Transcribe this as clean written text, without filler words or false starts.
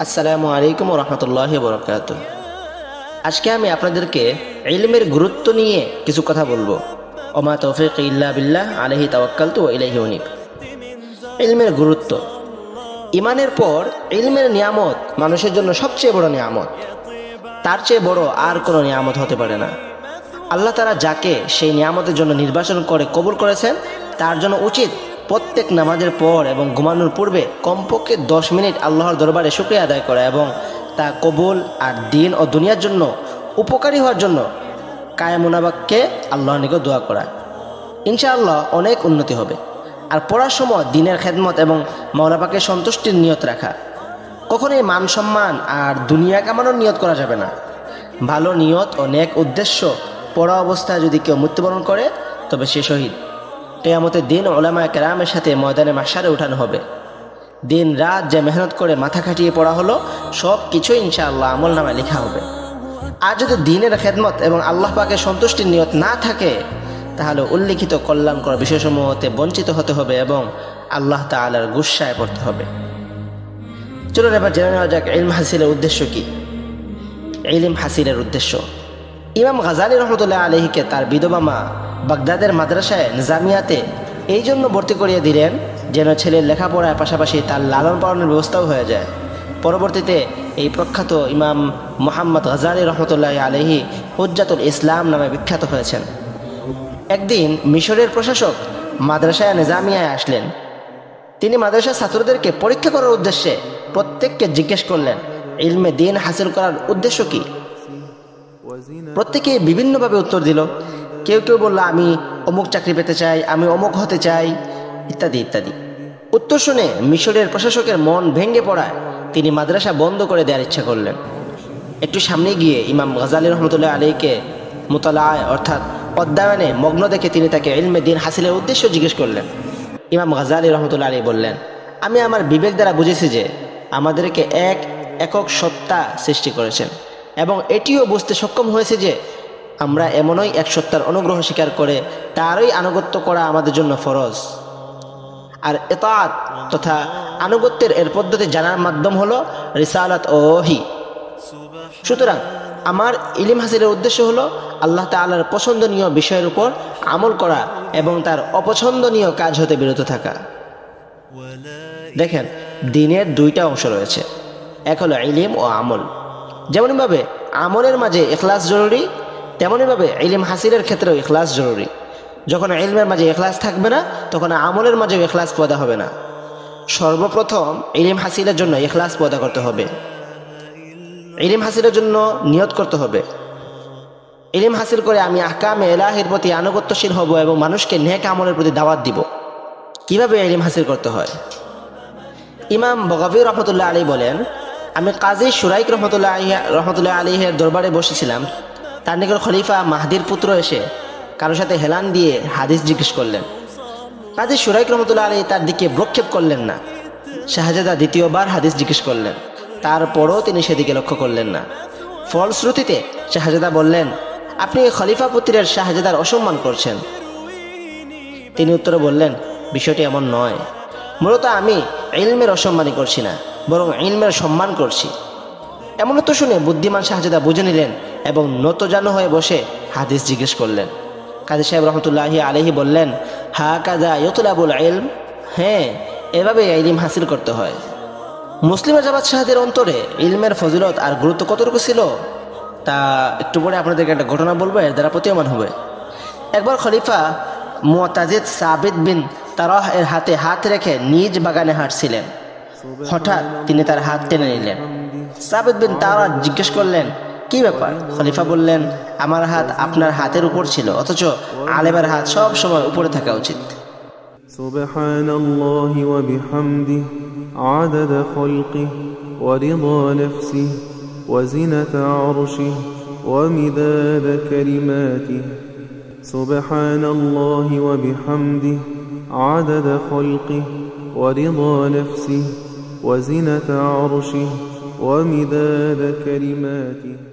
আসসালামু আলাইকুম ওয়া রাহমাতুল্লাহি ওয়া বারাকাতুহু। আজকে আমি আপনাদেরকে ইলমের গুরুত্ব নিয়ে কিছু কথা বলবো। ওমা তৌফিক ইল্লা বিল্লাহ আলাইহি তাওয়াক্কালতু ওয়া ইলাইহি উনীব। ইলমের গুরুত্ব, ঈমানের পর ইলমের নিয়ামত মানুষের জন্য সবচেয়ে বড় নিয়ামত। তার চেয়ে বড় আর কোনো নিয়ামত হতে পারে না। আল্লাহ তাআলা যাকে সেই নিয়ামতের জন্য নির্বাচন করে কবুল করেছেন, তার জন্য উচিত প্রত্যেক নামাজের পর এবং ঘুমানোর পূর্বে কমপক্ষে 10 মিনিট আল্লাহর দরবারে শুকরিয়া আদায় করা এবং তা কবুল আর দিন ও দুনিয়ার জন্য উপকারী হওয়ার জন্য কায়মুনাবাককে আল্লাহর নিকট দোয়া করা। ইনশাআল্লাহ অনেক উন্নতি হবে। আর পড়ার সময় দিনের খেদমত এবং মাওলা পাকের সন্তুষ্টির নিয়ত রাখা। কখনোই মান সম্মান আর দুনিয়া কামানোর নিয়ত করা যাবে না। ভালো নিয়ত ও নেক উদ্দেশ্য পড়া অবস্থায় যদি কেউ মৃত্যুবরণ করে, তবে সে শহীদ। কিয়ামতের দিন উলামায়ে কেরামের সাথে ময়দানে মাহশারে উঠানো হবে। দিন রাত যে মেহনত করে মাথা খাটিয়ে পড়া হলো, সব কিছুই ইনশাআল্লাহ আমলনামায় লেখা হবে। আর যদি দিনের খেদমত এবং আল্লাহ পাকের সন্তুষ্টির নিয়ত না থাকে, তাহলে উল্লিখিত কল্যাণকর বিষয়সমূহতে বঞ্চিত হতে হবে এবং আল্লাহ তাআলার গুসায় পড়তে হবে। চলুন এবার জেনে নেওয়া যাক ইলম হাসিলের উদ্দেশ্য কি। ইলম হাসিলের উদ্দেশ্য, ইমাম গাজালি রহমতুল্লাহ আলাইহিকে তার বিধবা মা বাগদাদের মাদ্রাসায় নিজামিয়াতে এই জন্য ভর্তি করিয়ে দিলেন যেন ছেলের লেখাপড়ার পাশাপাশি তার লালন পালনের ব্যবস্থাও হয়ে যায়। পরবর্তীতে এই প্রখ্যাত ইমাম মুহাম্মদ গাজালি রহমতুল্লাহ আলাইহি হুজ্জাতুল ইসলাম নামে বিখ্যাত হয়েছেন। একদিন মিশরের প্রশাসক মাদ্রাসায় নিজামিয়ায় আসলেন। তিনি মাদ্রাসার ছাত্রদেরকে পরীক্ষা করার উদ্দেশ্যে প্রত্যেককে জিজ্ঞেস করলেন, ইলমে দ্বীন হাসিল করার উদ্দেশ্য কি? প্রত্যেকে বিভিন্নভাবে উত্তর দিল। কেউ কেউ বলল, আমি অমুক চাকরি পেতে চাই, আমি অমুক হতে চাই, ইত্যাদি ইত্যাদি। উত্তর শুনে মিশরের প্রশাসকের মন ভেঙে পড়ায় তিনি মাদ্রাসা বন্ধ করে দেওয়ার ইচ্ছা করলেন। একটু সামনে গিয়ে ইমাম গাজালি রহমতুল্লাহ আলাইহিকে মুতালায় অর্থাৎ অধ্যয়নে মগ্ন দেখে তিনি তাকে ইলমে দ্বীন হাসিলের উদ্দেশ্য জিজ্ঞেস করলেন। ইমাম গাজালি রহমতুল্লাহ আলাইহি বললেন, আমি আমার বিবেক দ্বারা বুঝেছি যে আমাদেরকে এক একক সত্তা সৃষ্টি করেছেন এবং এটিও বুঝতে সক্ষম হয়েছে যে আমরা এমনই এক সত্তার অনুগ্রহ স্বীকার করে তারই আনুগত্য করা আমাদের জন্য ফরজ। আর ইতাআত তথা আনুগত্যের এর পদ্ধতি জানার মাধ্যম হলো রিসালাত ও ওহী। সুতরাং আমার ইলম হাসিলের উদ্দেশ্য হলো আল্লাহ তাআলার পছন্দনীয় বিষয়ের উপর আমল করা এবং তার অপছন্দনীয় কাজ হতে বিরত থাকা। দেখেন, দ্বীনের দুইটা অংশ রয়েছে, এক হলো ইলম ও আমল। যেমনভাবে আমলের মাঝে ইখলাস জরুরি, তেমনইভাবে ইলম হাসিলের ক্ষেত্রেও ইখলাস জরুরি। যখন ইলমের মাঝে ইখলাস থাকবে না, তখন আমলের মাঝে ইখলাস পয়দা হবে না। সর্বপ্রথম ইলম হাসিলের জন্য ইখলাস পয়দা করতে হবে। ইলম হাসিলের জন্য নিয়ত করতে হবে, ইলম হাসিল করে আমি আহকামে ইলাহির প্রতি আনুগত্যশীল হব এবং মানুষকে নেক আমলের প্রতি দাওয়াত দিব। কিভাবে ইলম হাসিল করতে হয়? ইমাম বগাবী রহমতুল্লাহ আলাইহি বলেন, আমি কাজী শুরাইক রহমতুল্লাহ আলাইহির দরবারে বসেছিলাম। তার নিকট খলিফা মাহদির পুত্র এসে কারোর সাথে হেলান দিয়ে হাদিস জিজ্ঞেস করলেন। কাজী শুরাইক রহমতুল্লাহ আলাইহি তার দিকে ভ্রুক্ষেপ করলেন না। শাহজাদা দ্বিতীয়বার হাদিস জিজ্ঞেস করলেন, তারপরও তিনি সেদিকে লক্ষ্য করলেন না। ফলশ্রুতিতে শাহজাদা বললেন, আপনি খলিফা পুত্রের শাহজাদার অসম্মান করছেন। তিনি উত্তরে বললেন, বিষয়টি এমন নয়, মূলত আমি ইলমের অসম্মানই করছি না, বরং ইলমের সম্মান করছি। এমন তো শুনে বুদ্ধিমান শাহজাদা বুঝে নিলেন এবং নতজানু হয়ে বসে হাদিস জিজ্ঞেস করলেন। কাজী সাহেব রহমতুল্লাহি আলাইহি বললেন, হাকাযা ইউতলাবুল ইলম, হ্যাঁ, এভাবে ইলম হাসিল করতে হয়। মুসলিম জামাত শাহদের অন্তরে ইলমের ফজিলত আর গুরুত্ব কতটুকু ছিল তা একটু পরে আপনাদেরকে একটা ঘটনা বলবো, এর দ্বারা প্রতীয়মান হবে। একবার খলিফা মুতাজিদ সাবিত বিন তারাহ এর হাতে হাত রেখে নিজ বাগানে হাঁটছিলেন। হঠাৎ তিনি তার হাত টেনে নিলেন। সাবিত বিন তারাহ জিজ্ঞেস করলেন, কি ব্যাপার? খলিফা বললেন, আমার হাত আপনার হাতের উপর ছিল, অথচ আলেমের হাত সব সময় উপরে থাকা উচিত। সুবহানাল্লাহি ওয়া বিহামদিহি আদাদ খালকিহি ওয়া রিদা নাফসিহি ওয়া জিনাতা আরশিহি ওয়া মিদাদ কালিমাতিহি। সুবহানাল্লাহি ওয়া বিহামদিহি আদাদ খালকিহি ওয়া রিদা নাফসিহি ওয়া জিনাতা আরশিহি ওয়া মিদাদ কালিমাতিহি।